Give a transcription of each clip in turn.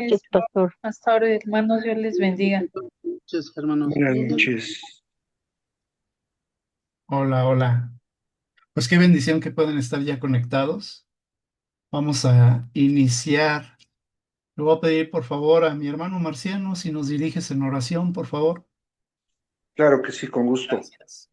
noches, pastor. Hasta ahora, hermanos, Dios les bendiga. Noches, hermanos. Buenas noches. Hola, hola. Pues qué bendición que pueden estar ya conectados. Vamos a iniciar. Le voy a pedir, por favor, a mi hermano Marciano, si nos diriges en oración, por favor. Claro que sí, con gusto. Gracias.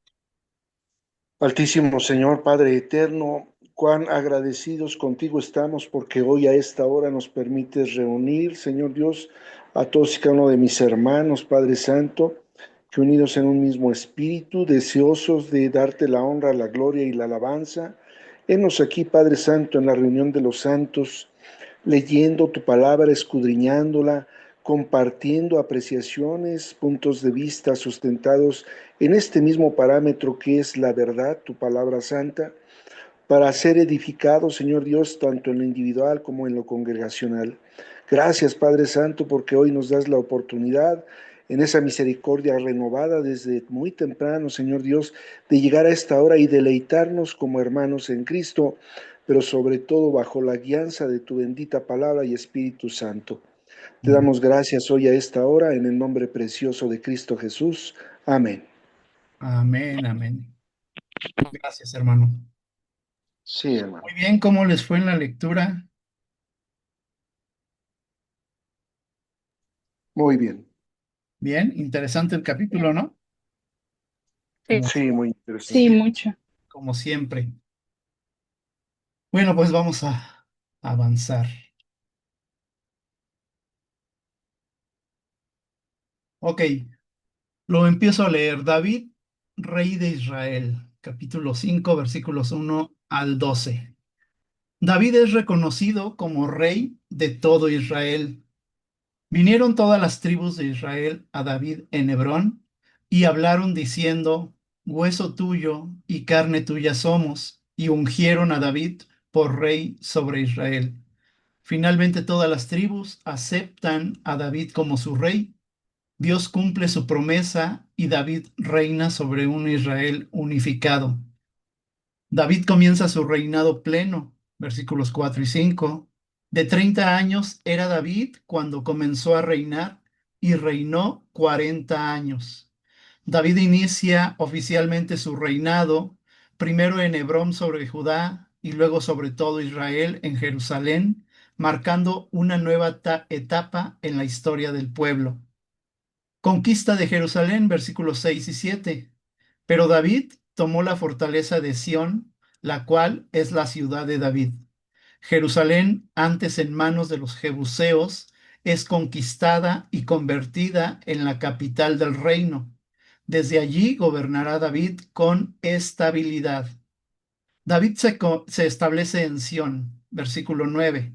Altísimo Señor, Padre eterno, cuán agradecidos contigo estamos porque hoy a esta hora nos permites reunir, Señor Dios, a todos y cada uno de mis hermanos, Padre Santo, que unidos en un mismo espíritu, deseosos de darte la honra, la gloria y la alabanza. Henos aquí, Padre Santo, en la reunión de los santos, leyendo tu palabra, escudriñándola, compartiendo apreciaciones, puntos de vista sustentados en este mismo parámetro que es la verdad, tu palabra santa, para ser edificados, Señor Dios, tanto en lo individual como en lo congregacional. Gracias, Padre Santo, porque hoy nos das la oportunidad en esa misericordia renovada desde muy temprano, Señor Dios, de llegar a esta hora y deleitarnos como hermanos en Cristo, pero sobre todo bajo la guianza de tu bendita palabra y Espíritu Santo. Te damos gracias hoy a esta hora en el nombre precioso de Cristo Jesús. Amén. Amén, amén. Gracias, hermano. Sí, hermano. Muy bien, ¿cómo les fue en la lectura? Muy bien. Bien, interesante el capítulo, ¿no? Sí, Como, Sí, muy sí, interesante. mucho. como siempre. Bueno, pues vamos a avanzar. Ok, lo empiezo a leer. David, rey de Israel, capítulo 5, versículos 1 al 12. David es reconocido como rey de todo Israel. Vinieron todas las tribus de Israel a David en Hebrón y hablaron diciendo, hueso tuyo y carne tuya somos, y ungieron a David por rey sobre Israel. Finalmente todas las tribus aceptan a David como su rey. Dios cumple su promesa y David reina sobre un Israel unificado. David comienza su reinado pleno, versículos 4 y 5. De 30 años era David cuando comenzó a reinar y reinó 40 años. David inicia oficialmente su reinado, primero en Hebrón sobre Judá y luego sobre todo Israel en Jerusalén, marcando una nueva etapa en la historia del pueblo. Conquista de Jerusalén, versículos 6 y 7. Pero David tomó la fortaleza de Sión, la cual es la ciudad de David. Jerusalén, antes en manos de los jebuseos, es conquistada y convertida en la capital del reino. Desde allí gobernará David con estabilidad. David se establece en Sión, versículo 9.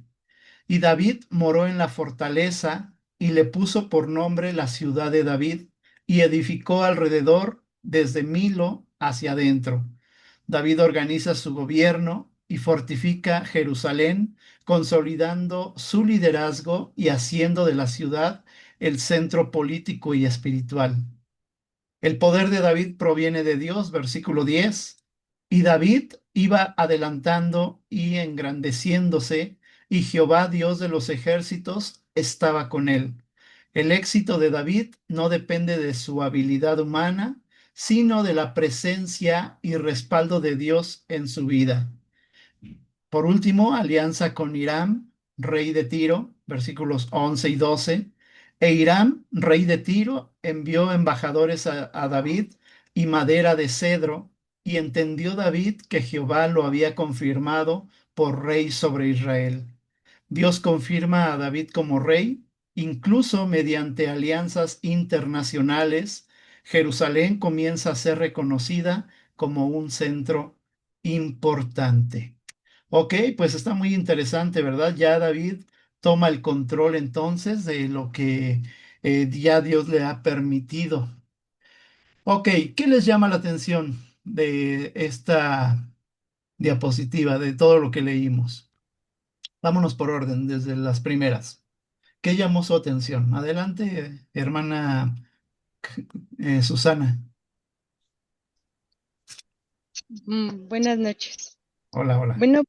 Y David moró en la fortaleza y le puso por nombre la ciudad de David y edificó alrededor desde Milo hacia adentro. David organiza su gobierno y fortifica Jerusalén, consolidando su liderazgo y haciendo de la ciudad el centro político y espiritual. El poder de David proviene de Dios, versículo 10. Y David iba adelantando y engrandeciéndose, y Jehová, Dios de los ejércitos, estaba con él. El éxito de David no depende de su habilidad humana, sino de la presencia y respaldo de Dios en su vida. Por último, alianza con Hiram, rey de Tiro, versículos 11 y 12. E Hiram, rey de Tiro, envió embajadores a David y madera de cedro, y entendió David que Jehová lo había confirmado por rey sobre Israel. Dios confirma a David como rey, incluso mediante alianzas internacionales. Jerusalén comienza a ser reconocida como un centro importante. Ok, pues está muy interesante, ¿verdad? Ya David toma el control entonces de lo que ya Dios le ha permitido. Ok, ¿qué les llama la atención de esta diapositiva, de todo lo que leímos? Vámonos por orden, desde las primeras. ¿Qué llamó su atención? Adelante, hermana Susana. Buenas noches. Hola, hola. Bueno,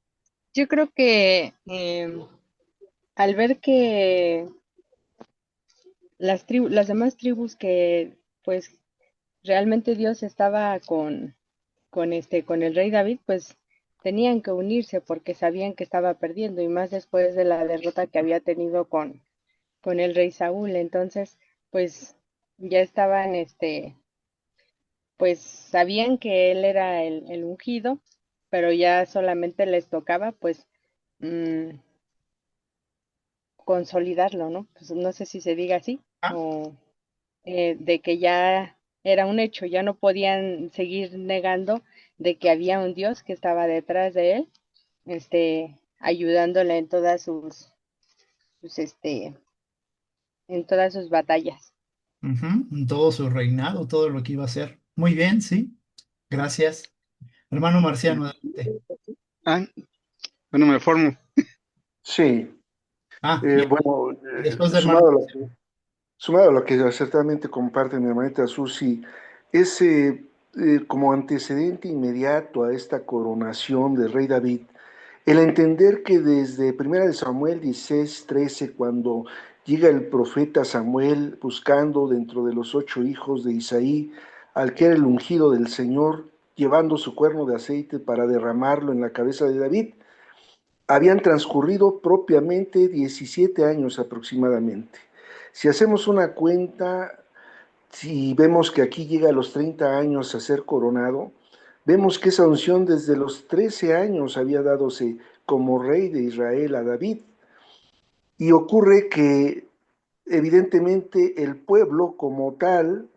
yo creo que al ver que las demás tribus que pues realmente Dios estaba con el rey David, pues tenían que unirse porque sabían que estaba perdiendo y más después de la derrota que había tenido con el rey Saúl. Entonces, pues ya estaban, pues sabían que él era el ungido, pero ya solamente les tocaba, pues, mm, consolidarlo, ¿no? Pues no sé si se diga así, Ah, o de que ya era un hecho, ya no podían seguir negando de que había un Dios que estaba detrás de él, ayudándole en todas sus, en todas sus batallas. ujú, en todo su reinado, todo lo que iba a hacer. Muy bien, sí. Gracias. Hermano Marciano, adelante. Ah, bueno, me formo. Sí, Bien. bueno, Y después de hermano Marciano. sumado a lo que acertadamente comparte mi hermanita Susi, es como antecedente inmediato a esta coronación del rey David, el entender que desde 1 Samuel 16:13, cuando llega el profeta Samuel buscando dentro de los 8 hijos de Isaí al que era el ungido del Señor, llevando su cuerno de aceite para derramarlo en la cabeza de David, habían transcurrido propiamente 17 años aproximadamente. Si hacemos una cuenta, si vemos que aquí llega a los 30 años a ser coronado, vemos que esa unción desde los 13 años había dadose como rey de Israel a David. Y ocurre que evidentemente el pueblo como tal,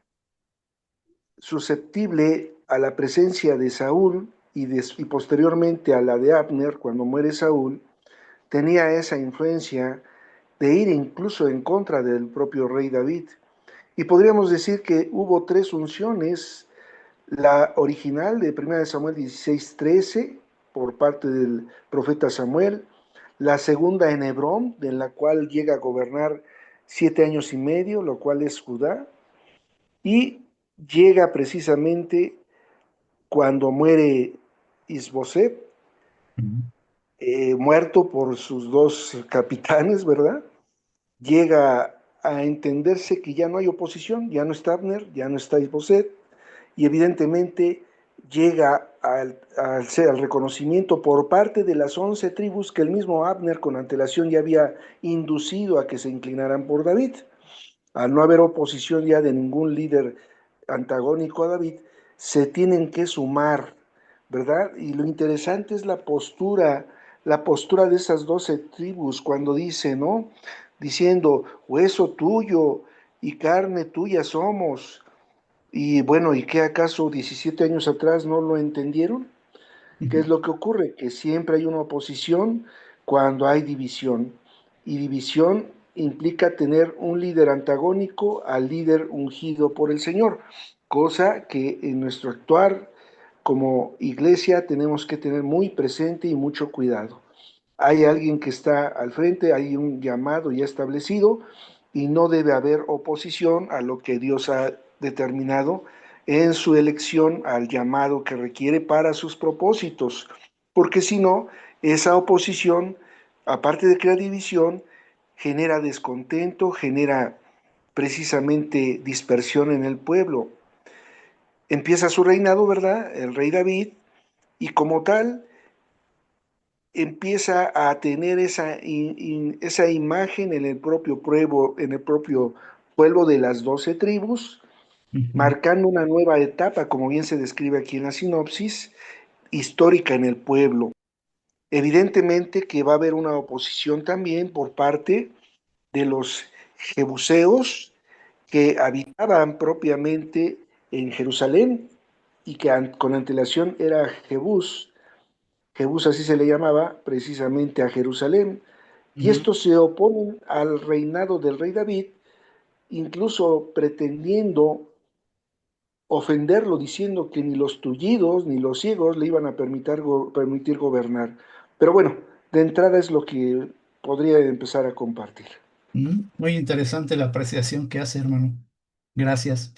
susceptible a la presencia de Saúl y posteriormente a la de Abner cuando muere Saúl, tenía esa influencia de ir incluso en contra del propio rey David. Y podríamos decir que hubo tres unciones: la original de 1 Samuel 16:13 por parte del profeta Samuel, la segunda en Hebrón, de la cual llega a gobernar 7 años y medio, lo cual es Judá, y llega precisamente cuando muere Isboset, Ujú, muerto por sus dos capitanes, ¿verdad? Llega a entenderse que ya no hay oposición, ya no está Abner, ya no está Isboset, y evidentemente llega al reconocimiento por parte de las 11 tribus que el mismo Abner con antelación ya había inducido a que se inclinaran por David. Al no haber oposición ya de ningún líder antagónico a David, se tienen que sumar, ¿verdad? Y lo interesante es la postura de esas 12 tribus cuando dice, ¿no? Diciendo, hueso tuyo y carne tuya somos. Y bueno, ¿y qué acaso 17 años atrás no lo entendieron? ¿Qué es ujú, lo que ocurre? Que siempre hay una oposición cuando hay división. Y división implica tener un líder antagónico al líder ungido por el Señor, cosa que en nuestro actuar como iglesia tenemos que tener muy presente y mucho cuidado. Hay alguien que está al frente, hay un llamado ya establecido y no debe haber oposición a lo que Dios ha determinado en su elección al llamado que requiere para sus propósitos, porque si no, esa oposición, aparte de crear división, genera descontento, genera precisamente dispersión en el pueblo. Empieza su reinado, ¿verdad? El rey David, y como tal, empieza a tener esa imagen en el propio pueblo de las 12 tribus, ujú, marcando una nueva etapa, como bien se describe aquí en la sinopsis, histórica en el pueblo. Evidentemente que va a haber una oposición también por parte de los jebuseos que habitaban propiamente en Jerusalén y que con antelación era Jebús. Jebús así se le llamaba precisamente a Jerusalén. Y ujú. estos se oponen al reinado del rey David, incluso pretendiendo ofenderlo, diciendo que ni los tullidos ni los ciegos le iban a permitir gobernar. Pero bueno, de entrada es lo que podría empezar a compartir. Muy interesante la apreciación que hace, hermano. Gracias.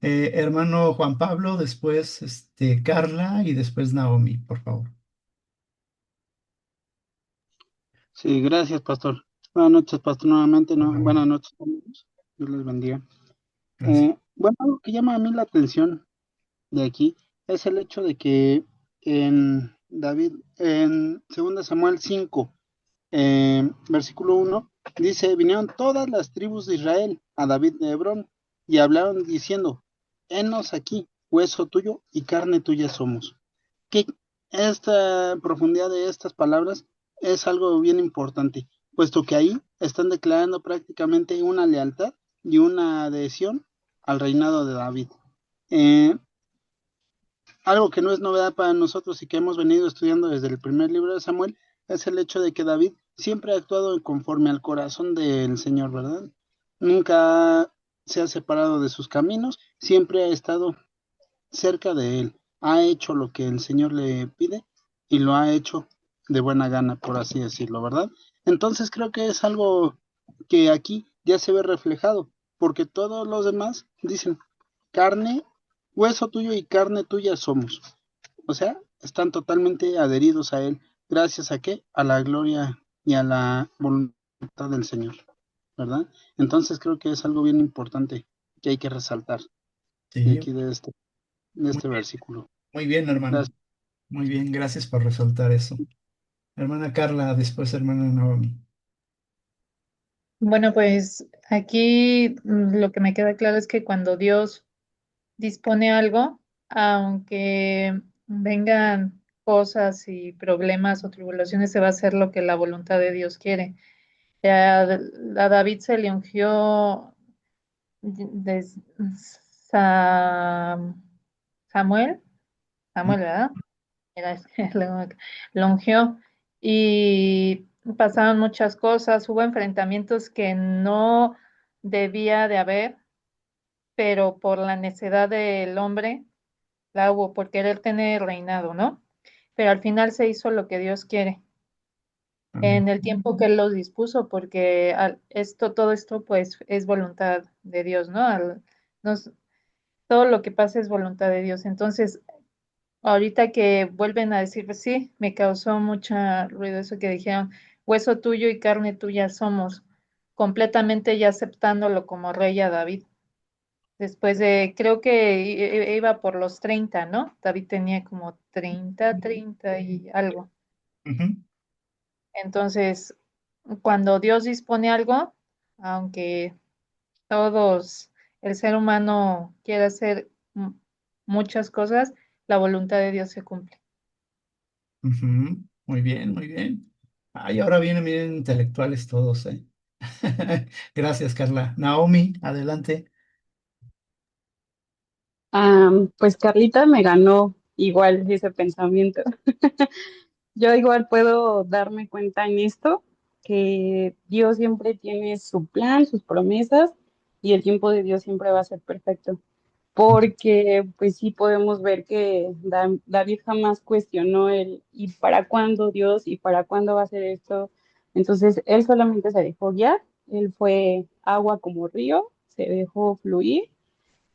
Hermano Juan Pablo, después Carla y después Naomi, por favor. Sí, gracias, pastor. Buenas noches, pastor, nuevamente. No, buenas noches, amigos. Dios les bendiga. Gracias. Bueno, algo que llama a mí la atención de aquí es el hecho de que en 2 Samuel 5, versículo 1, dice, vinieron todas las tribus de Israel a David de Hebrón y hablaron diciendo, henos aquí, hueso tuyo y carne tuya somos. Que esta profundidad de estas palabras es algo bien importante, puesto que ahí están declarando prácticamente una lealtad y una adhesión al reinado de David. Eh, Algo que no es novedad para nosotros y que hemos venido estudiando desde el primer libro de Samuel es el hecho de que David siempre ha actuado conforme al corazón del Señor, ¿verdad? Nunca se ha separado de sus caminos, siempre ha estado cerca de él, ha hecho lo que el Señor le pide y lo ha hecho de buena gana, por así decirlo, ¿verdad? Entonces creo que es algo que aquí ya se ve reflejado, porque todos los demás dicen, carne, hueso tuyo y carne tuya somos. O sea, están totalmente adheridos a Él. ¿Gracias a qué? A la gloria y a la voluntad del Señor, ¿verdad? Entonces creo que es algo bien importante que hay que resaltar de Sí, aquí de muy, este versículo. muy bien, hermano. Gracias. Muy bien, gracias por resaltar eso. Hermana Carla, después hermana Naomi. Bueno, pues aquí lo que me queda claro es que cuando Dios dispone algo, aunque vengan cosas y problemas o tribulaciones, se va a hacer lo que la voluntad de Dios quiere. A David se le ungió de Sam- Samuel, Samuel, ¿verdad? Era, lo ungió y pasaron muchas cosas, hubo enfrentamientos que no debía de haber, pero por la necedad del hombre la hubo, por querer tener reinado, ¿no? Pero al final se hizo lo que Dios quiere, Amén. en el tiempo que Él los dispuso, porque todo esto pues es voluntad de Dios, ¿no? Nos, todo lo que pasa es voluntad de Dios. Entonces, ahorita que vuelven a decir, pues sí, me causó mucha ruido eso que dijeron, hueso tuyo y carne tuya somos, completamente ya aceptándolo como rey a David. Después de, creo que iba por los 30, ¿no? David tenía como 30 y algo. Ujú, Entonces, cuando Dios dispone algo, aunque todos, el ser humano quiere hacer muchas cosas, la voluntad de Dios se cumple. ujú. Muy bien, muy bien. Ay, ahora vienen bien intelectuales todos, ¿eh? Gracias, Carla. Naomi, adelante. Pues Carlita me ganó igual ese pensamiento. Yo igual puedo darme cuenta en esto, que Dios siempre tiene su plan, sus promesas, y el tiempo de Dios siempre va a ser perfecto. Porque pues sí podemos ver que David jamás cuestionó el ¿y para cuándo Dios? ¿Y para cuándo va a ser esto? Entonces él solamente se dejó guiar, él fue agua como río, se dejó fluir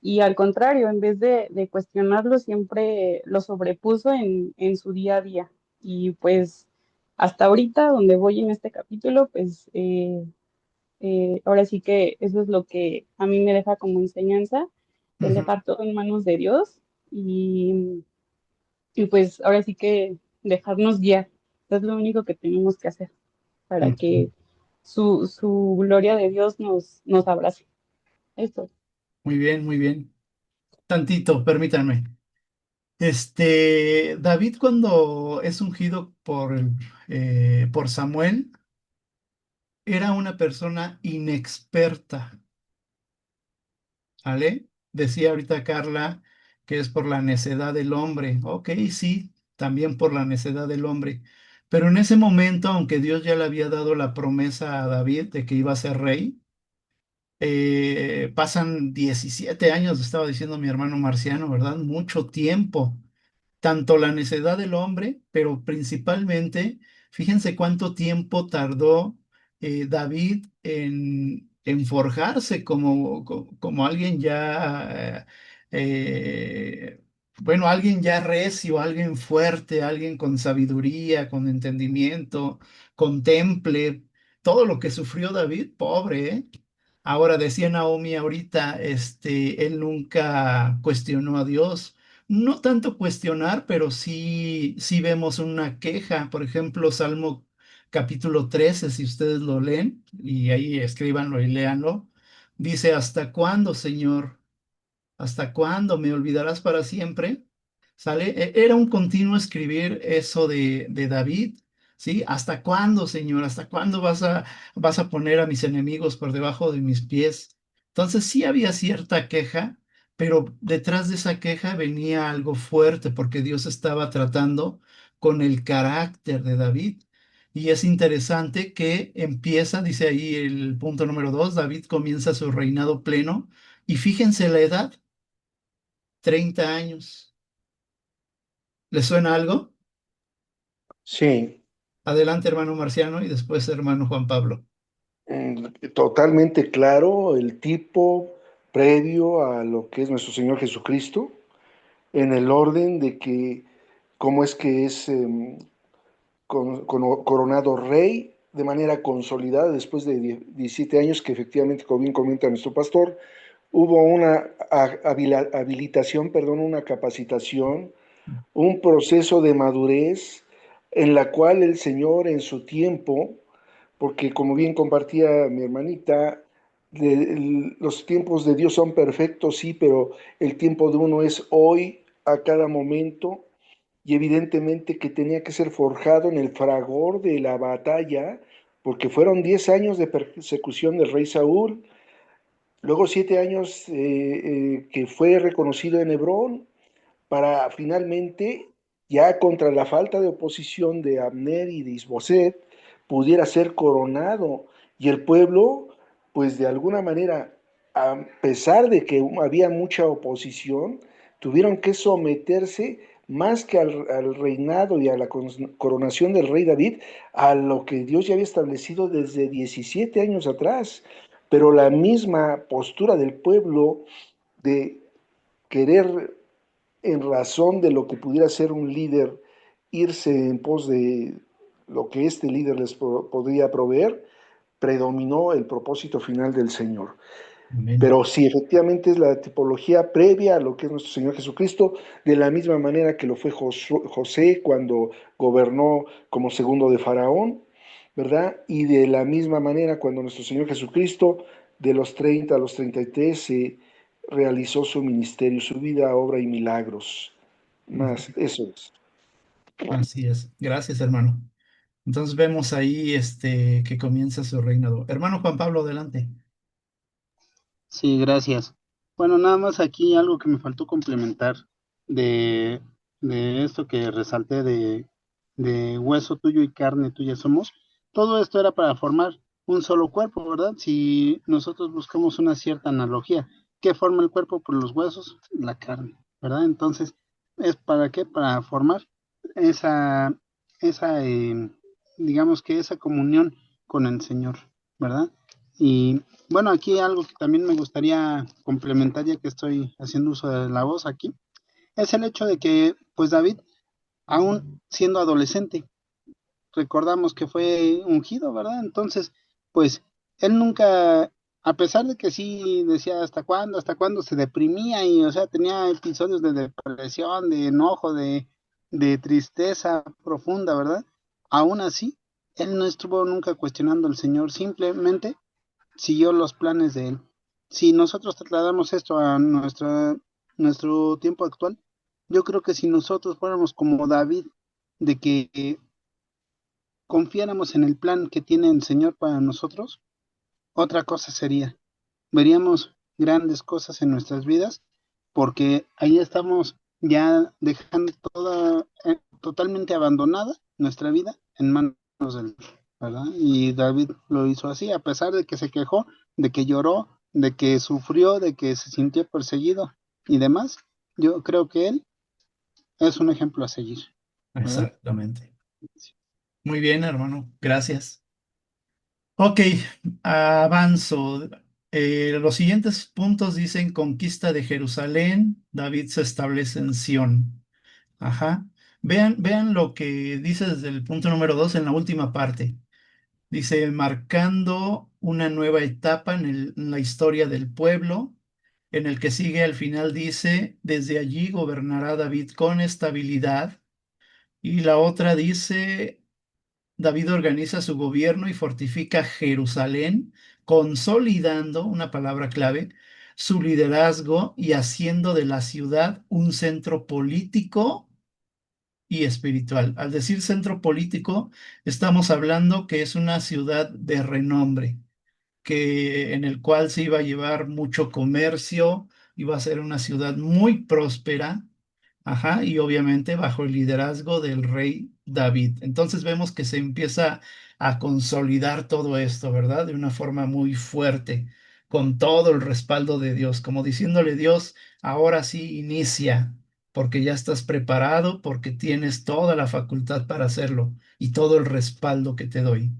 y al contrario, en vez de cuestionarlo, siempre lo sobrepuso en su día a día. Y pues hasta ahorita, donde voy en este capítulo, pues ahora sí que eso es lo que a mí me deja como enseñanza, el Ujú, dejar todo en manos de Dios y pues ahora sí que dejarnos guiar. Es lo único que tenemos que hacer para ujú. que su gloria de Dios nos abrace. Esto. Muy bien, muy bien. Tantito, permítanme. David cuando es ungido por Samuel, era una persona inexperta, ¿vale? Decía ahorita Carla que es por la necedad del hombre. Ok, sí, también por la necedad del hombre. Pero en ese momento, aunque Dios ya le había dado la promesa a David de que iba a ser rey, pasan 17 años, estaba diciendo mi hermano Marciano, ¿verdad? Mucho tiempo tanto la necedad del hombre, pero principalmente, fíjense cuánto tiempo tardó David en forjarse como alguien ya, bueno, alguien ya recio, alguien fuerte, alguien con sabiduría, con entendimiento, con temple. Todo lo que sufrió David, pobre, ¿eh? Ahora decía Naomi ahorita, él nunca cuestionó a Dios. No tanto cuestionar, pero sí vemos una queja. Por ejemplo, Salmo capítulo 13, si ustedes lo leen, y ahí escríbanlo y léanlo, dice, ¿hasta cuándo, Señor? ¿Hasta cuándo me olvidarás para siempre? ¿Sale? Era un continuo escribir eso de David, ¿sí? ¿Hasta cuándo, Señor? ¿Hasta cuándo vas a poner a mis enemigos por debajo de mis pies? Entonces sí había cierta queja, pero detrás de esa queja venía algo fuerte, porque Dios estaba tratando con el carácter de David. Y es interesante que empieza, dice ahí el punto número 2, David comienza su reinado pleno. Y fíjense la edad, 30 años. ¿Le suena algo? Sí, Adelante, hermano Marciano, y después, hermano Juan Pablo. totalmente claro el tipo previo a lo que es nuestro Señor Jesucristo, en el orden de que cómo es que es coronado rey de manera consolidada después de 17 años, que efectivamente, como bien comenta nuestro pastor, hubo una habilitación, perdón, una capacitación, un proceso de madurez en la cual el Señor en su tiempo, porque como bien compartía mi hermanita, los tiempos de Dios son perfectos, sí, pero el tiempo de uno es hoy, a cada momento, y evidentemente que tenía que ser forjado en el fragor de la batalla, porque fueron 10 años de persecución del rey Saúl, luego 7 años que fue reconocido en Hebrón, para finalmente, ya contra la falta de oposición de Abner y de Isboset, pudiera ser coronado. Y el pueblo, pues de alguna manera, a pesar de que había mucha oposición, tuvieron que someterse más que al reinado y a la coronación del rey David, a lo que Dios ya había establecido desde 17 años atrás. Pero la misma postura del pueblo de querer, en razón de lo que pudiera ser un líder, irse en pos de lo que este líder les podría proveer, predominó el propósito final del Señor. Amén. Pero sí, efectivamente es la tipología previa a lo que es nuestro Señor Jesucristo, de la misma manera que lo fue José cuando gobernó como segundo de Faraón, ¿verdad? Y de la misma manera cuando nuestro Señor Jesucristo, de los 30 a los 33, realizó su ministerio, su vida, obra y milagros. Más, eso es. Así es. Gracias, hermano. Entonces vemos ahí que comienza su reinado. Hermano Juan Pablo, adelante. Sí, gracias. Bueno, nada más aquí algo que me faltó complementar de, de esto que resalté de hueso tuyo y carne tuya somos. Todo esto era para formar un solo cuerpo, ¿verdad? Si nosotros buscamos una cierta analogía, ¿qué forma el cuerpo? Por los huesos, la carne, ¿verdad? Entonces, ¿es para qué? Para formar esa, esa digamos que esa comunión con el Señor, ¿verdad? Y bueno, aquí algo que también me gustaría complementar, ya que estoy haciendo uso de la voz aquí, es el hecho de que, pues David, aún siendo adolescente, recordamos que fue ungido, ¿verdad? Entonces, pues él nunca, a pesar de que sí decía hasta cuándo, se deprimía y, o sea, tenía episodios de depresión, de enojo, de tristeza profunda, ¿verdad? Aún así, él no estuvo nunca cuestionando al Señor, simplemente siguió los planes de él. Si nosotros trasladamos esto a nuestro tiempo actual, yo creo que si nosotros fuéramos como David, de que confiáramos en el plan que tiene el Señor para nosotros, otra cosa sería. Veríamos grandes cosas en nuestras vidas, porque ahí estamos ya dejando toda, totalmente abandonada nuestra vida en manos del Señor, ¿verdad? Y David lo hizo así, a pesar de que se quejó, de que lloró, de que sufrió, de que se sintió perseguido y demás. Yo creo que él es un ejemplo a seguir, ¿verdad? Exactamente. Muy bien, hermano. Gracias. Ok, avanzo. Los siguientes puntos dicen conquista de Jerusalén. David se establece en Sión. Ajá. Vean lo que dice desde el punto número 2 en la última parte. Dice, marcando una nueva etapa en la historia del pueblo. En el que sigue al final dice, desde allí gobernará David con estabilidad. Y la otra dice, David organiza su gobierno y fortifica Jerusalén, consolidando, una palabra clave, su liderazgo y haciendo de la ciudad un centro político y espiritual. Al decir centro político, estamos hablando que es una ciudad de renombre, en el cual se iba a llevar mucho comercio, iba a ser una ciudad muy próspera, ajá, y obviamente bajo el liderazgo del rey David. Entonces vemos que se empieza a consolidar todo esto, ¿verdad? De una forma muy fuerte, con todo el respaldo de Dios, como diciéndole Dios, ahora sí inicia, porque ya estás preparado, porque tienes toda la facultad para hacerlo y todo el respaldo que te doy.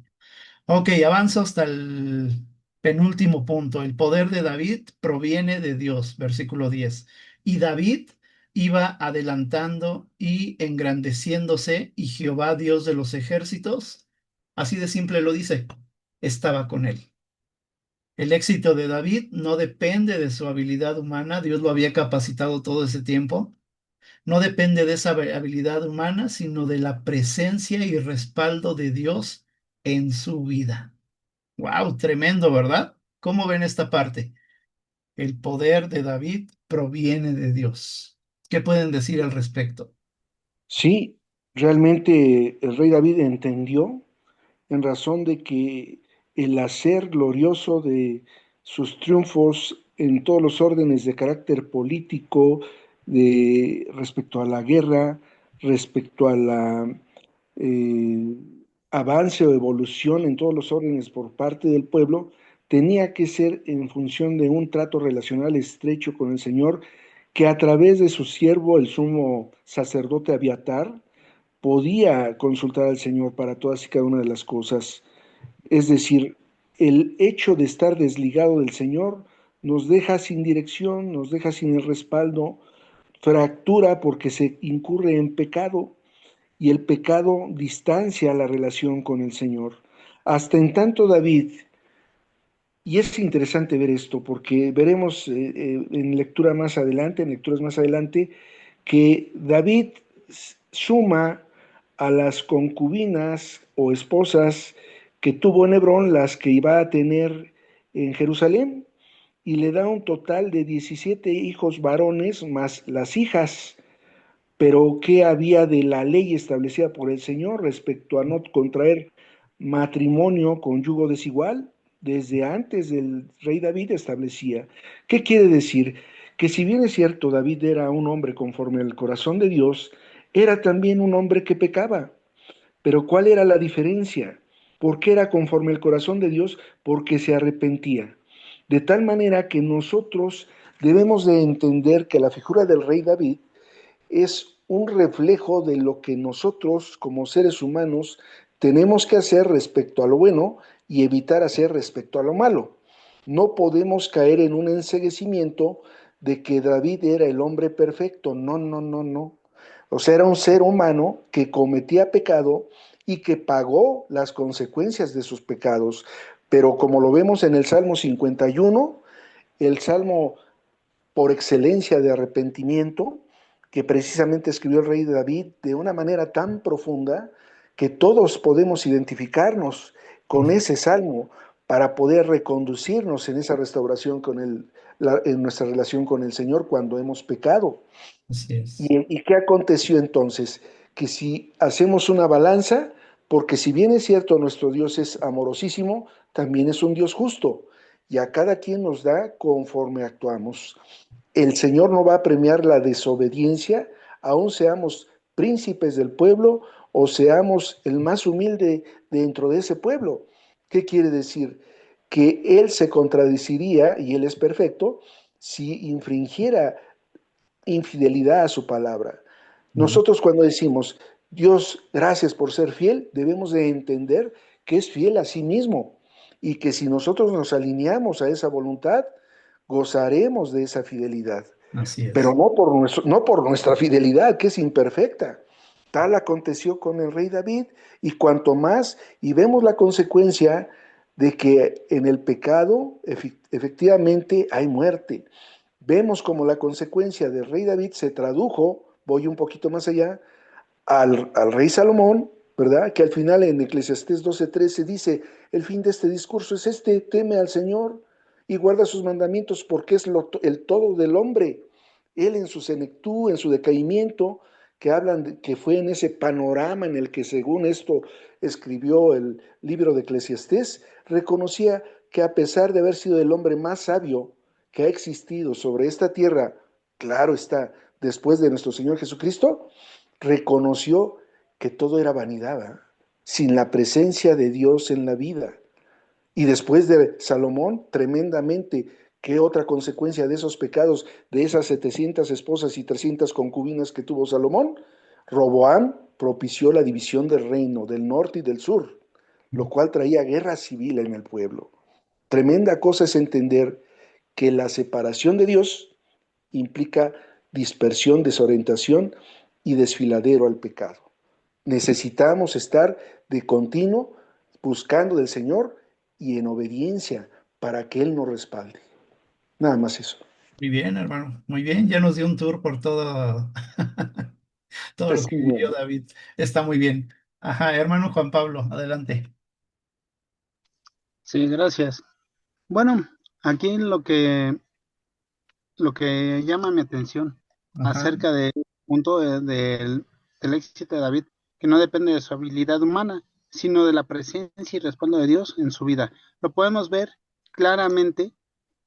Ok, avanzo hasta el penúltimo punto. El poder de David proviene de Dios, versículo 10. Y David iba adelantando y engrandeciéndose, y Jehová, Dios de los ejércitos, así de simple lo dice, estaba con él. El éxito de David no depende de su habilidad humana, Dios lo había capacitado todo ese tiempo. No depende de esa habilidad humana, sino de la presencia y respaldo de Dios en su vida. Wow, tremendo, ¿verdad? ¿Cómo ven esta parte? El poder de David proviene de Dios. ¿Qué pueden decir al respecto? Sí, realmente el rey David entendió en razón de que el hacer glorioso de sus triunfos en todos los órdenes de carácter político, respecto a la guerra, respecto a la eh, avance o evolución en todos los órdenes por parte del pueblo, tenía que ser en función de un trato relacional estrecho con el Señor, que a través de su siervo, el sumo sacerdote Abiatar, podía consultar al Señor para todas y cada una de las cosas. Es decir, el hecho de estar desligado del Señor nos deja sin dirección, nos deja sin el respaldo, fractura porque se incurre en pecado y el pecado distancia la relación con el Señor. Hasta en tanto David, y es interesante ver esto porque veremos en lecturas más adelante, que David suma a las concubinas o esposas que tuvo en Hebrón, las que iba a tener en Jerusalén, y le da un total de 17 hijos varones más las hijas. Pero ¿qué había de la ley establecida por el Señor respecto a no contraer matrimonio con yugo desigual? Desde antes del rey David establecía. ¿Qué quiere decir? Que si bien es cierto, David era un hombre conforme al corazón de Dios, era también un hombre que pecaba. Pero ¿cuál era la diferencia? ¿Por qué era conforme al corazón de Dios? Porque se arrepentía. De tal manera que nosotros debemos de entender que la figura del rey David es un reflejo de lo que nosotros como seres humanos tenemos que hacer respecto a lo bueno y evitar hacer respecto a lo malo. No podemos caer en un enceguecimiento de que David era el hombre perfecto. No, no, no, no. O sea, era un ser humano que cometía pecado y que pagó las consecuencias de sus pecados. Pero como lo vemos en el Salmo 51, el Salmo por excelencia de arrepentimiento, que precisamente escribió el rey David de una manera tan profunda que todos podemos identificarnos con ese salmo para poder reconducirnos en esa restauración en nuestra relación con el Señor cuando hemos pecado. Así es. ¿Y qué aconteció entonces? Que si hacemos una balanza, porque si bien es cierto nuestro Dios es amorosísimo, también es un Dios justo, y a cada quien nos da conforme actuamos. El Señor no va a premiar la desobediencia, aun seamos príncipes del pueblo o seamos el más humilde dentro de ese pueblo. ¿Qué quiere decir? Que Él se contradeciría, y Él es perfecto, si infringiera infidelidad a su palabra. Nosotros cuando decimos, Dios, gracias por ser fiel, debemos de entender que es fiel a sí mismo y que si nosotros nos alineamos a esa voluntad, gozaremos de esa fidelidad, Así pero es. no por nuestra fidelidad, que es imperfecta. Tal aconteció con el rey David, y cuanto más, y vemos la consecuencia de que en el pecado efectivamente hay muerte. Vemos como la consecuencia del rey David se tradujo, voy un poquito más allá, al rey Salomón, ¿verdad? Que al final en Eclesiastés 12:13 dice, el fin de este discurso es este, teme al Señor y guarda sus mandamientos porque es el todo del hombre. Él en su senectud, en su decaimiento, que hablan de, que fue en ese panorama en el que según esto escribió el libro de Eclesiastés, reconocía que a pesar de haber sido el hombre más sabio que ha existido sobre esta tierra, claro está, después de nuestro Señor Jesucristo, reconoció que todo era vanidad, ¿eh? Sin la presencia de Dios en la vida. Y después de Salomón, tremendamente, ¿qué otra consecuencia de esos pecados, de esas 700 esposas y 300 concubinas que tuvo Salomón? Roboam propició la división del reino del norte y del sur, lo cual traía guerra civil en el pueblo. Tremenda cosa es entender que la separación de Dios implica dispersión, desorientación y desfiladero al pecado. Necesitamos estar de continuo buscando del Señor y en obediencia para que Él nos respalde. Nada más eso. Muy bien, hermano. Muy bien. Ya nos dio un tour por todo, todo lo que Así vivió mismo. David. Está muy bien. Ajá, hermano Juan Pablo, adelante. Sí, gracias. Bueno, aquí lo que llama mi atención Ajá. acerca del punto del éxito de David, que no depende de su habilidad humana, sino de la presencia y respaldo de Dios en su vida. Lo podemos ver claramente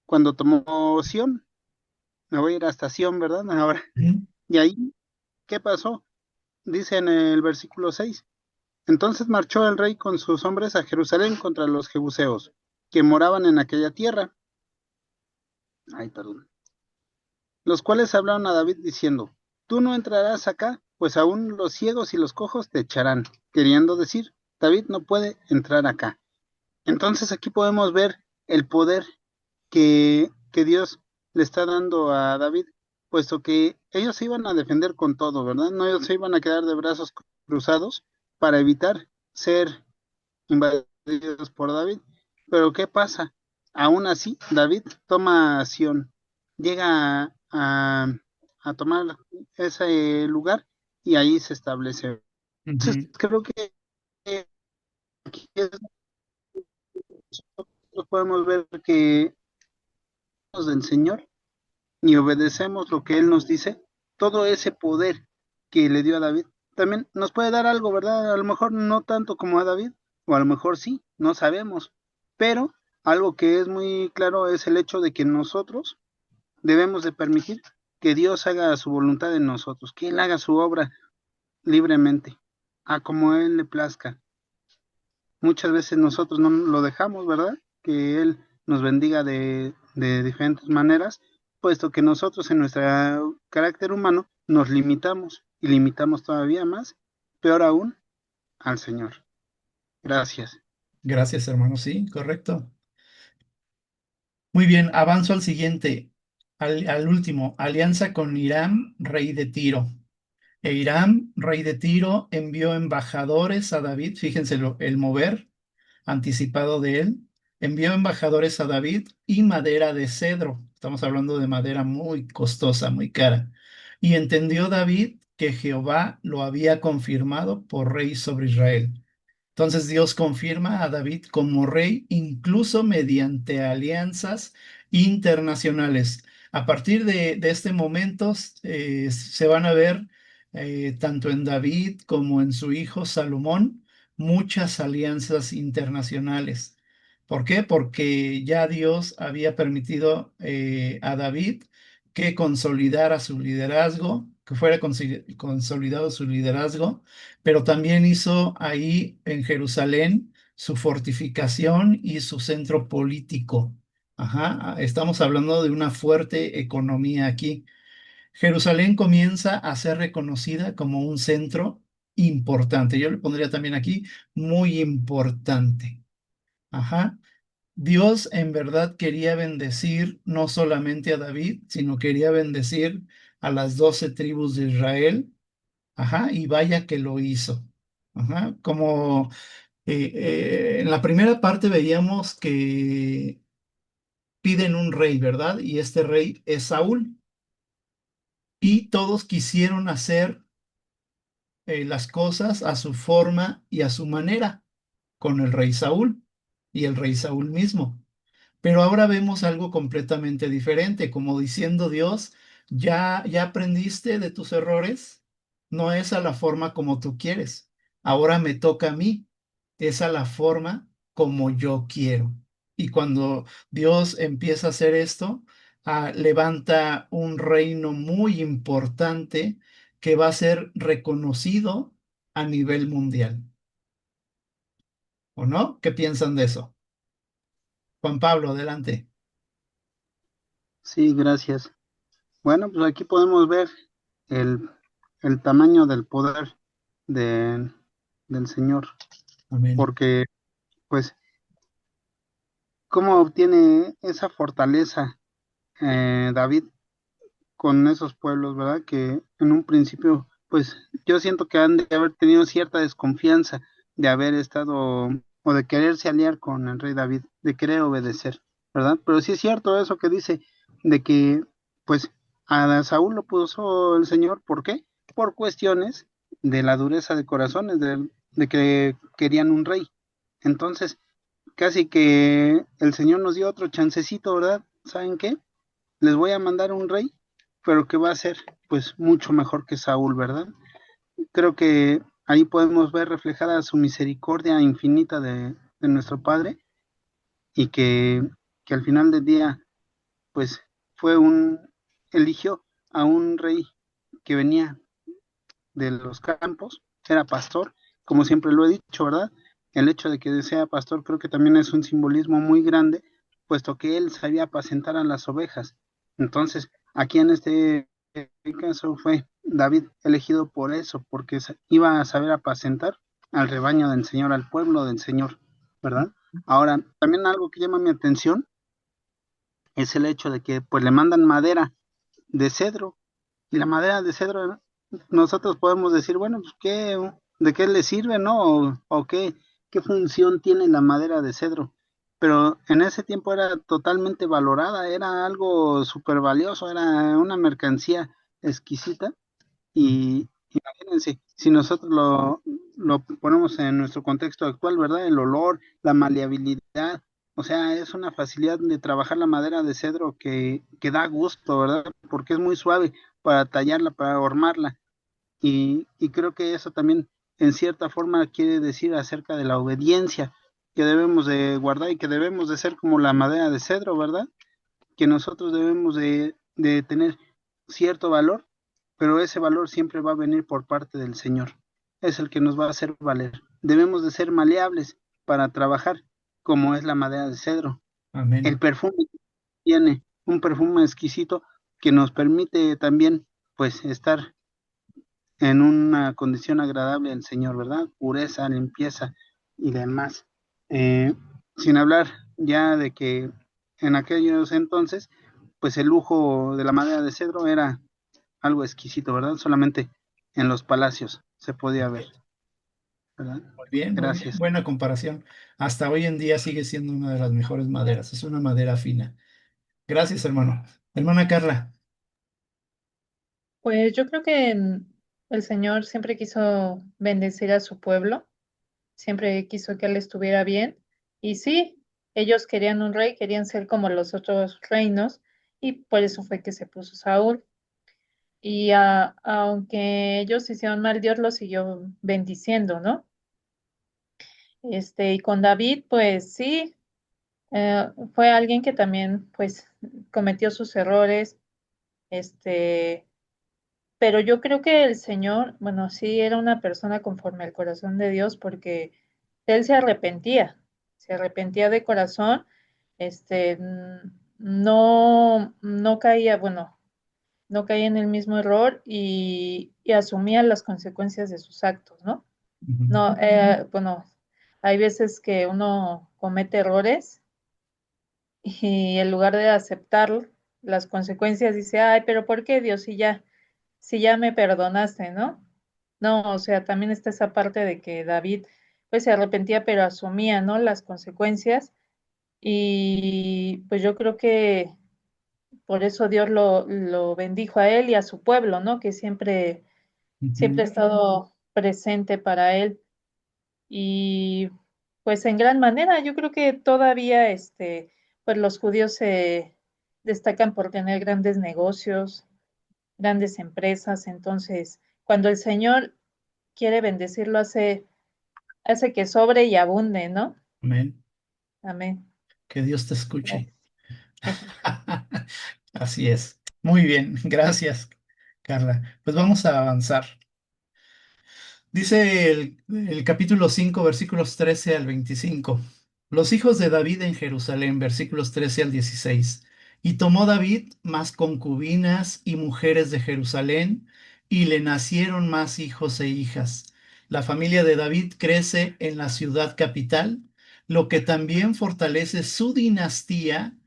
cuando tomó Sión. Me voy a ir hasta Sión, ¿verdad? Ahora. Ujú. Y ahí, ¿qué pasó? Dice en el versículo 6. Entonces marchó el rey con sus hombres a Jerusalén contra los jebuseos, que moraban en aquella tierra. Ay, perdón. Los cuales hablaron a David diciendo, tú no entrarás acá, pues aún los ciegos y los cojos te echarán, queriendo decir, David no puede entrar acá. Entonces aquí podemos ver el poder que Dios le está dando a David, puesto que ellos se iban a defender con todo, ¿verdad? No ellos se iban a quedar de brazos cruzados para evitar ser invadidos por David. Pero ¿qué pasa? Aún así, David toma Sión, llega a tomar ese lugar y ahí se establece. Entonces, Ujú. creo que aquí es nosotros podemos ver que del Señor y obedecemos lo que Él nos dice, todo ese poder que le dio a David, también nos puede dar algo, ¿verdad? A lo mejor no tanto como a David, o a lo mejor sí, no sabemos, pero algo que es muy claro es el hecho de que nosotros debemos de permitir que Dios haga su voluntad en nosotros, que Él haga su obra libremente, a como Él le plazca. Muchas veces nosotros no lo dejamos, ¿verdad? Que Él nos bendiga de diferentes maneras, puesto que nosotros en nuestro carácter humano nos limitamos y limitamos todavía más, peor aún, al Señor. Gracias. Gracias, hermano. Sí, correcto. Muy bien, avanzo al siguiente, al último, alianza con Hiram, rey de Tiro. E Hiram, rey de Tiro, envió embajadores a David, fíjense el mover anticipado de él, envió embajadores a David y madera de cedro. Estamos hablando de madera muy costosa, muy cara. Y entendió David que Jehová lo había confirmado por rey sobre Israel. Entonces Dios confirma a David como rey incluso mediante alianzas internacionales. A partir de este momento se van a ver tanto en David como en su hijo Salomón muchas alianzas internacionales. ¿Por qué? Porque ya Dios había permitido a David que consolidara su liderazgo, que fuera consolidado su liderazgo, pero también hizo ahí en Jerusalén su fortificación y su centro político. Ajá, estamos hablando de una fuerte economía aquí. Jerusalén comienza a ser reconocida como un centro importante. Yo le pondría también aquí muy importante. Ajá. Dios en verdad quería bendecir no solamente a David, sino quería bendecir a las 12 tribus de Israel. Ajá, y vaya que lo hizo. Ajá, como En la primera parte veíamos que piden un rey, ¿verdad? Y este rey es Saúl. Y todos quisieron hacer las cosas a su forma y a su manera con el rey Saúl y el rey Saúl mismo. Pero ahora vemos algo completamente diferente, como diciendo Dios, ya aprendiste de tus errores, no es a la forma como tú quieres. Ahora me toca a mí, es a la forma como yo quiero. Y cuando Dios empieza a hacer esto, levanta un reino muy importante que va a ser reconocido a nivel mundial. ¿O no? ¿Qué piensan de eso? Juan Pablo, adelante. Sí, gracias. Bueno, pues aquí podemos ver el, el tamaño del poder de, del Señor, Amén. porque pues cómo obtiene esa fortaleza David con esos pueblos, ¿verdad? Que en un principio, pues yo siento que han de haber tenido cierta desconfianza de haber estado o de quererse aliar con el rey David, de querer obedecer, ¿verdad? Pero sí es cierto eso que dice de que, pues, a Saúl lo puso el Señor, ¿por qué? Por cuestiones de la dureza de corazones, de que querían un rey. Entonces, casi que el Señor nos dio otro chancecito, ¿verdad? ¿Saben qué? Les voy a mandar un rey, pero que va a ser pues mucho mejor que Saúl, ¿verdad? Creo que ahí podemos ver reflejada su misericordia infinita de nuestro Padre y que al final del día pues fue eligió a un rey que venía de los campos, era pastor, como siempre lo he dicho, ¿verdad? El hecho de que sea pastor creo que también es un simbolismo muy grande, puesto que él sabía apacentar a las ovejas. Entonces, aquí en este caso fue David elegido por eso, porque iba a saber apacentar al rebaño del Señor, al pueblo del Señor, ¿verdad? Ahora, también algo que llama mi atención es el hecho de que pues le mandan madera de cedro y la madera de cedro, nosotros podemos decir, bueno, pues de qué le sirve, ¿no? O qué función tiene la madera de cedro. Pero en ese tiempo era totalmente valorada, era algo súper valioso, era una mercancía exquisita. Y imagínense, si nosotros lo ponemos en nuestro contexto actual, ¿verdad? El olor, la maleabilidad, o sea, es una facilidad de trabajar la madera de cedro que da gusto, ¿verdad? Porque es muy suave para tallarla, para hormarla. Y creo que eso también, en cierta forma, quiere decir acerca de la obediencia que debemos de guardar y que debemos de ser como la madera de cedro, ¿verdad? Que nosotros debemos de tener cierto valor, pero ese valor siempre va a venir por parte del Señor. Es el que nos va a hacer valer. Debemos de ser maleables para trabajar como es la madera de cedro. El Amén. perfume tiene un perfume exquisito que nos permite también pues estar en una condición agradable al Señor, ¿verdad? Pureza, limpieza y demás. Eh, Sin hablar ya de que en aquellos entonces, pues el lujo de la madera de cedro era algo exquisito, ¿verdad? Solamente en los palacios se podía ver, ¿verdad? Muy bien, muy bien. Gracias. Buena comparación. Hasta hoy en día sigue siendo una de las mejores maderas. Es una madera fina. Gracias, hermano. Hermana Carla. Pues yo creo que el Señor siempre quiso bendecir a su pueblo, siempre quiso que él estuviera bien. Y sí, ellos querían un rey, querían ser como los otros reinos, y por eso fue que se puso Saúl. Y aunque ellos hicieron mal, Dios los siguió bendiciendo, ¿no? Y con David, pues sí, fue alguien que también, pues, cometió sus errores, este, pero yo creo que el Señor, bueno, sí era una persona conforme al corazón de Dios, porque él se arrepentía de corazón, no caía, bueno, no caía en el mismo error y asumía las consecuencias de sus actos, ¿no? Ujú. No, bueno, hay veces que uno comete errores y en lugar de aceptar las consecuencias dice, ay, pero ¿por qué Dios si ya me perdonaste, ¿no? No, o sea, también está esa parte de que David pues se arrepentía, pero asumía, ¿no? Las consecuencias. Y pues yo creo que por eso Dios lo bendijo a él y a su pueblo, ¿no? Que siempre ha Ujú. estado presente para él. Y pues en gran manera, yo creo que todavía pues los judíos se destacan por tener grandes negocios, grandes empresas. Entonces, cuando el Señor quiere bendecirlo, hace que sobre y abunde, ¿no? Amén. Amén. Que Dios te escuche. Gracias. Así es. Muy bien, gracias, Carla. Pues vamos a avanzar. Dice el capítulo 5, versículos 13 al 25. Los hijos de David en Jerusalén, versículos 13 al 16. Y tomó David más concubinas y mujeres de Jerusalén, y le nacieron más hijos e hijas. La familia de David crece en la ciudad capital, lo que también fortalece su dinastía,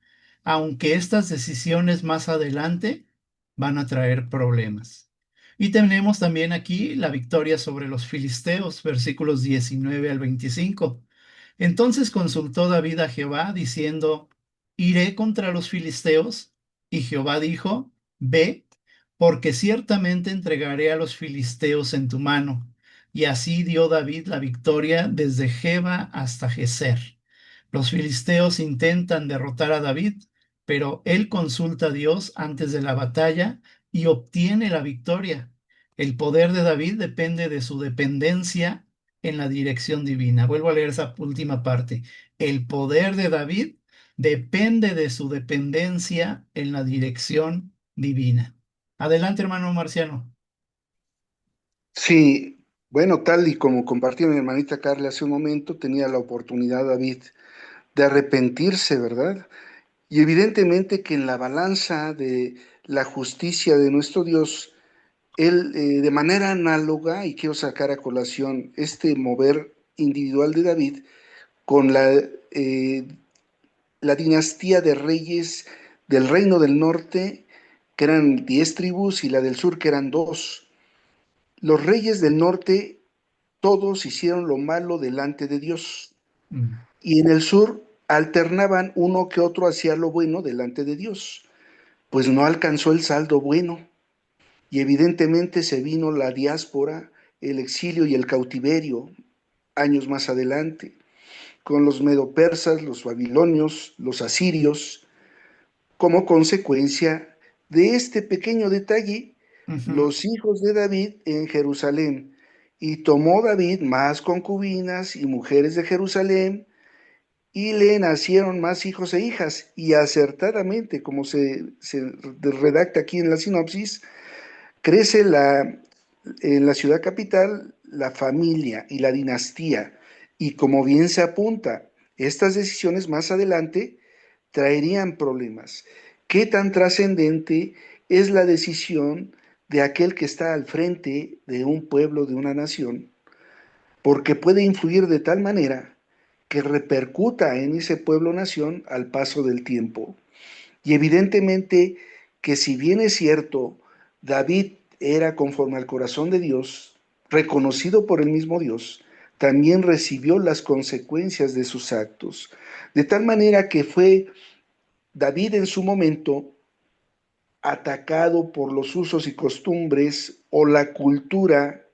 aunque estas decisiones más adelante van a traer problemas. Y tenemos también aquí la victoria sobre los filisteos, versículos 19 al 25. Entonces consultó David a Jehová, diciendo, ¿iré contra los filisteos? Y Jehová dijo, ve, porque ciertamente entregaré a los filisteos en tu mano. Y así dio David la victoria desde Geba hasta Geser. Los filisteos intentan derrotar a David, pero él consulta a Dios antes de la batalla y obtiene la victoria. El poder de David depende de su dependencia en la dirección divina. Vuelvo a leer esa última parte. El poder de David depende de su dependencia en la dirección divina. Adelante, hermano Marciano. Sí, bueno, tal y como compartió mi hermanita Carla hace un momento, tenía la oportunidad David de arrepentirse, ¿verdad? Y evidentemente que en la balanza de la justicia de nuestro Dios, él de manera análoga, y quiero sacar a colación este mover individual de David con la dinastía de reyes del reino del norte, que eran 10 tribus, y la del sur, que eran dos. Los reyes del norte todos hicieron lo malo delante de Dios, Mm. y en el sur alternaban, uno que otro hacía lo bueno delante de Dios, pues no alcanzó el saldo bueno, y evidentemente se vino la diáspora, el exilio y el cautiverio años más adelante, con los medopersas, los babilonios, los asirios. Como consecuencia de este pequeño detalle, Ujú. los hijos de David en Jerusalén, y tomó David más concubinas y mujeres de Jerusalén, y le nacieron más hijos e hijas, y acertadamente, como se redacta aquí en la sinopsis, crece en la ciudad capital la familia y la dinastía, y como bien se apunta, estas decisiones más adelante traerían problemas. ¿Qué tan trascendente es la decisión de aquel que está al frente de un pueblo, de una nación? Porque puede influir de tal manera que repercuta en ese pueblo-nación al paso del tiempo. Y evidentemente que si bien es cierto, David era conforme al corazón de Dios, reconocido por el mismo Dios, también recibió las consecuencias de sus actos. De tal manera que fue David en su momento atacado por los usos y costumbres o la cultura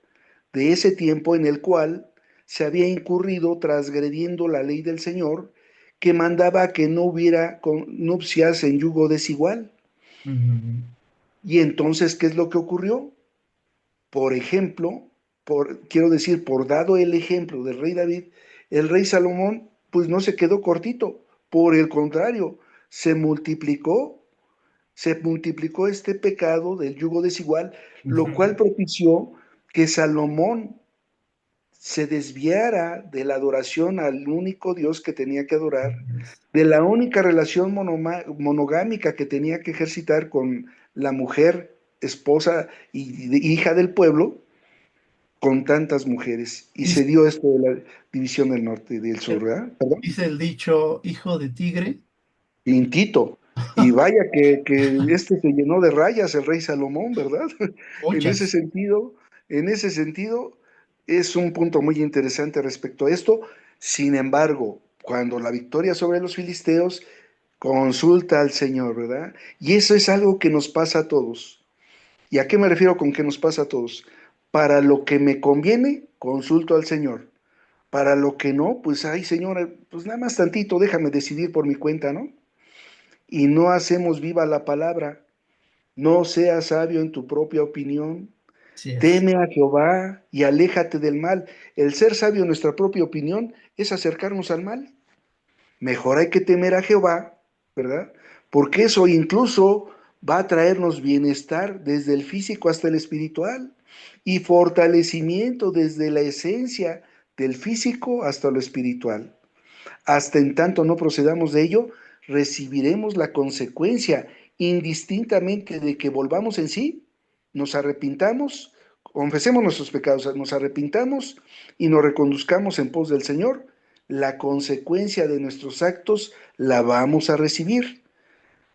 de ese tiempo en el cual se había incurrido transgrediendo la ley del Señor, que mandaba que no hubiera nupcias en yugo desigual. Ujú. Y entonces, ¿qué es lo que ocurrió? Por ejemplo, quiero decir, por dado el ejemplo del rey David, el rey Salomón, pues no se quedó cortito, por el contrario, se multiplicó, se multiplicó este pecado del yugo desigual, lo Ujú. cual propició que Salomón se desviara de la adoración al único Dios que tenía que adorar, de la única relación monogámica que tenía que ejercitar con la mujer, esposa y hija del pueblo, con tantas mujeres. Y se Dice, dio esto de la división del norte y del sur, ¿verdad? ¿Perdón? dice el dicho, hijo de tigre. Pintito. Y vaya que este se llenó de rayas el rey Salomón, ¿verdad? En ese Muchas. sentido, en ese sentido, es un punto muy interesante respecto a esto. Sin embargo, cuando la victoria sobre los filisteos, consulta al Señor, ¿verdad? Y eso es algo que nos pasa a todos. ¿Y a qué me refiero con que nos pasa a todos? Para lo que me conviene, consulto al Señor. Para lo que no, pues, ay, Señor, pues nada más tantito, déjame decidir por mi cuenta, ¿no? Y no hacemos viva la palabra. No seas sabio en tu propia opinión. Así es. Teme a Jehová y aléjate del mal. El ser sabio en nuestra propia opinión es acercarnos al mal. Mejor hay que temer a Jehová, ¿verdad? Porque eso incluso va a traernos bienestar desde el físico hasta el espiritual y fortalecimiento desde la esencia del físico hasta lo espiritual. Hasta en tanto no procedamos de ello, recibiremos la consecuencia indistintamente de que volvamos en sí, nos arrepintamos, confesemos nuestros pecados, nos arrepintamos y nos reconduzcamos en pos del Señor. La consecuencia de nuestros actos la vamos a recibir.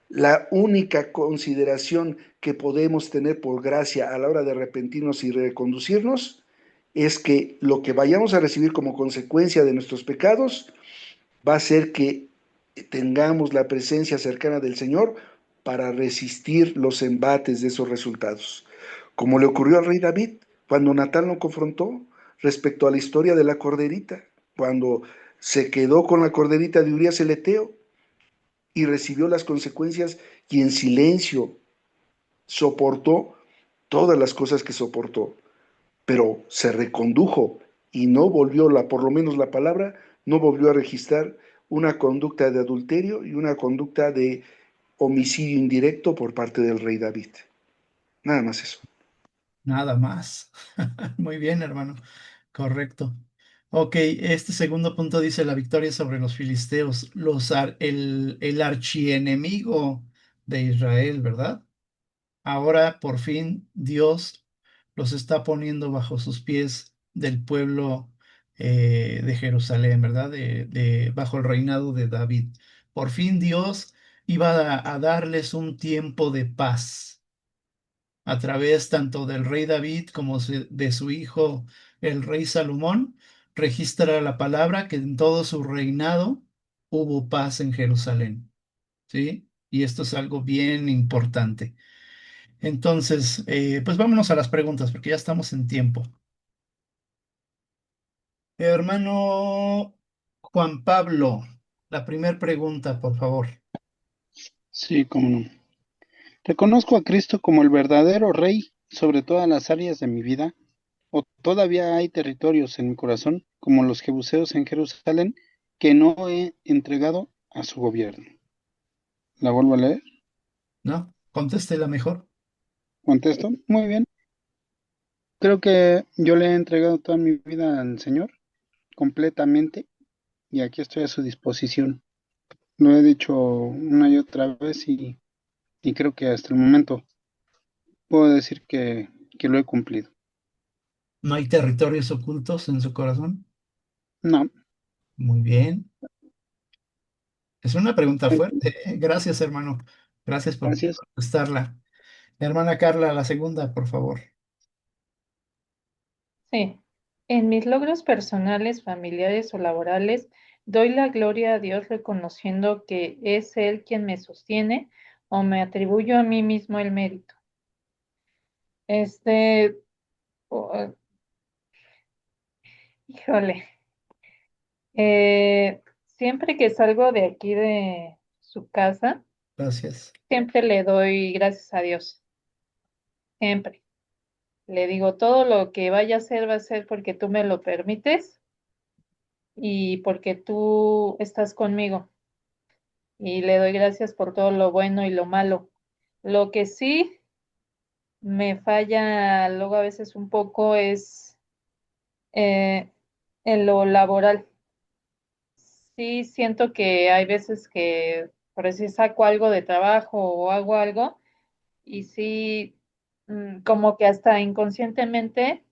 La única consideración que podemos tener por gracia a la hora de arrepentirnos y reconducirnos es que lo que vayamos a recibir como consecuencia de nuestros pecados va a ser que tengamos la presencia cercana del Señor para resistir los embates de esos resultados. Como le ocurrió al rey David cuando Natán lo confrontó respecto a la historia de la corderita, cuando se quedó con la corderita de Urías el Eteo y recibió las consecuencias y en silencio soportó todas las cosas que soportó, pero se recondujo y no volvió, por lo menos la palabra, no volvió a registrar una conducta de adulterio y una conducta de homicidio indirecto por parte del rey David. Nada más eso. Nada más. Muy bien, hermano. Correcto. Ok, este segundo punto dice la victoria sobre los filisteos, el archienemigo de Israel, ¿verdad? Ahora por fin Dios los está poniendo bajo sus pies del pueblo de Jerusalén, ¿verdad? Bajo el reinado de David. Por fin Dios iba a darles un tiempo de paz a través tanto del rey David como de su hijo el rey Salomón. Registra la palabra que en todo su reinado hubo paz en Jerusalén, ¿sí? Y esto es algo bien importante. Entonces, pues vámonos a las preguntas porque ya estamos en tiempo. Hermano Juan Pablo, la primera pregunta, por favor. Sí, cómo no. ¿Reconozco a Cristo como el verdadero Rey sobre todas las áreas de mi vida? ¿O todavía hay territorios en mi corazón, como los jebuseos en Jerusalén, que no he entregado a su gobierno? ¿La vuelvo a leer? ¿No? Contéstela mejor. ¿Contesto? Muy bien. Creo que yo le he entregado toda mi vida al Señor, completamente, y aquí estoy a su disposición. Lo he dicho una y otra vez y creo que hasta el momento puedo decir que lo he cumplido. ¿No hay territorios ocultos en su corazón? No, Muy bien. Es una pregunta fuerte, ¿eh? Gracias, hermano. Gracias por gracias. contestarla. Hermana Carla, la segunda, por favor. Sí. En mis logros personales, familiares o laborales, doy la gloria a Dios reconociendo que es Él quien me sostiene o me atribuyo a mí mismo el mérito. Este, oh, híjole, siempre que salgo de aquí de su casa, Gracias. siempre le doy gracias a Dios, siempre. Le digo, todo lo que vaya a hacer va a ser porque tú me lo permites y porque tú estás conmigo. Y le doy gracias por todo lo bueno y lo malo. Lo que sí me falla luego a veces un poco es eh, en lo laboral. Sí siento que hay veces que por decir saco algo de trabajo o hago algo y sí como que hasta inconscientemente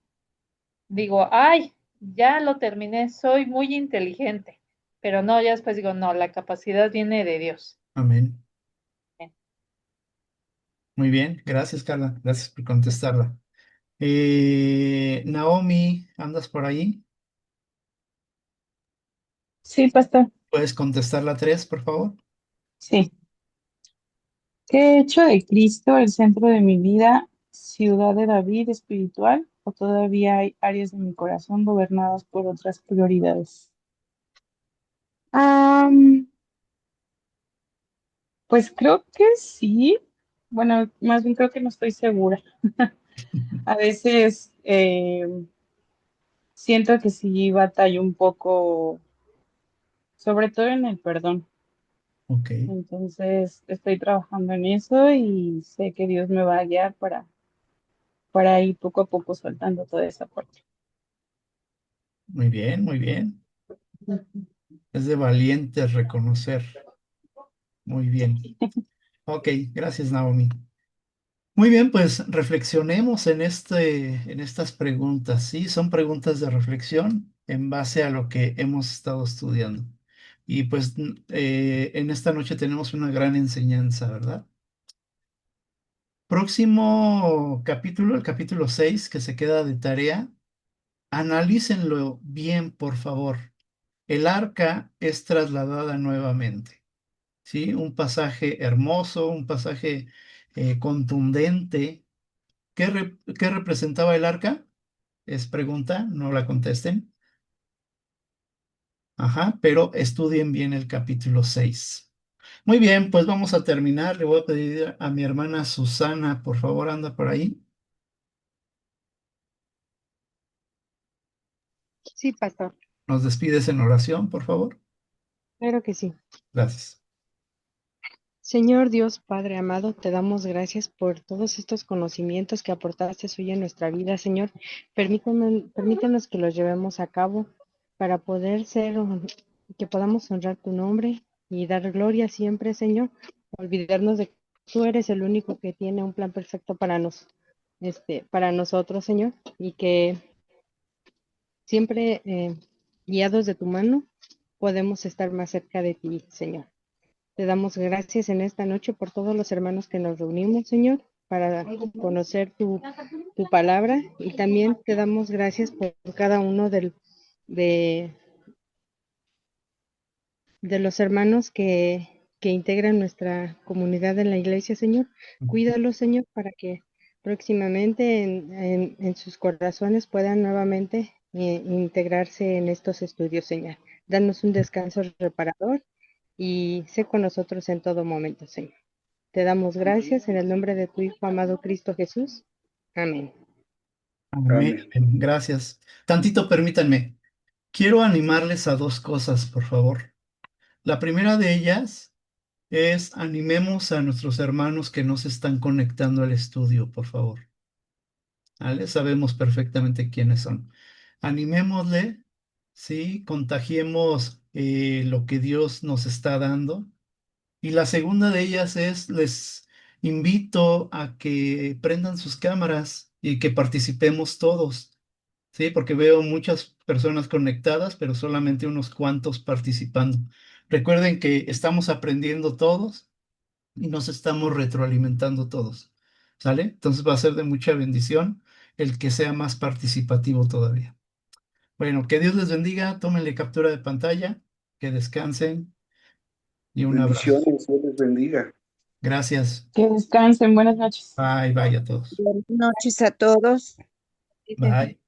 digo, ay, ya lo terminé, soy muy inteligente, pero no, ya después digo, no, la capacidad viene de Dios. Amén. Muy bien. Gracias, Carla. Gracias por contestarla. Naomi, ¿andas por ahí? Sí, pastor. ¿Puedes contestar la 3, por favor? Sí. ¿Qué he hecho de Cristo el centro de mi vida, ciudad de David espiritual, o todavía hay áreas de mi corazón gobernadas por otras prioridades? Am, pues creo que sí. Bueno, más bien creo que no estoy segura. A veces siento que sí batallo un poco, sobre todo en el perdón. Ok, Entonces estoy trabajando en eso y sé que Dios me va a guiar para ir poco a poco soltando toda esa parte. muy bien, muy bien. Es de valientes reconocer. Muy bien. Ok, gracias, Naomi. Muy bien, pues reflexionemos en estas preguntas. Sí, son preguntas de reflexión en base a lo que hemos estado estudiando. Y pues en esta noche tenemos una gran enseñanza, ¿verdad? Próximo capítulo, el capítulo 6, que se queda de tarea. Analícenlo bien, por favor. El arca es trasladada nuevamente. ¿Sí? Un pasaje hermoso, un pasaje contundente. ¿Qué representaba el arca? Es pregunta, no la contesten. Ajá, pero estudien bien el capítulo 6. Muy bien, pues vamos a terminar. Le voy a pedir a mi hermana Susana, por favor, anda por ahí. Sí, pastor, Nos despides en oración, por favor. claro que sí. Gracias. Señor Dios Padre amado, te damos gracias por todos estos conocimientos que aportaste hoy en nuestra vida, Señor. Permítanos que los llevemos a cabo para poder que podamos honrar tu nombre y dar gloria siempre, Señor. Olvidarnos de que tú eres el único que tiene un plan perfecto para nosotros, Señor, y que siempre guiados de tu mano podemos estar más cerca de ti, Señor. Te damos gracias en esta noche por todos los hermanos que nos reunimos, Señor, para conocer tu palabra, y también te damos gracias por cada uno de, de los hermanos que integran nuestra comunidad en la iglesia, Señor. Cuídalos, Señor, para que próximamente en sus corazones puedan nuevamente integrarse en estos estudios, Señor. Danos un descanso reparador y sé con nosotros en todo momento, Señor. Te damos gracias en el nombre de tu Hijo amado Cristo Jesús. Amén. Amén. Amén. Gracias. Tantito permítanme. Quiero animarles a dos cosas, por favor. La primera de ellas es animemos a nuestros hermanos que no se están conectando al estudio, por favor. ¿Vale? Sabemos perfectamente quiénes son. Animémosle, ¿sí? Contagiemos lo que Dios nos está dando. Y la segunda de ellas es, les invito a que prendan sus cámaras y que participemos todos. Sí, porque veo muchas personas conectadas, pero solamente unos cuantos participando. Recuerden que estamos aprendiendo todos y nos estamos retroalimentando todos. ¿Sale? Entonces va a ser de mucha bendición el que sea más participativo todavía. Bueno, que Dios les bendiga, tómenle captura de pantalla, que descansen y un abrazo. Bendiciones, Dios les bendiga. Gracias. Que descansen, buenas noches. Bye, bye a todos. Buenas noches a todos. Bye.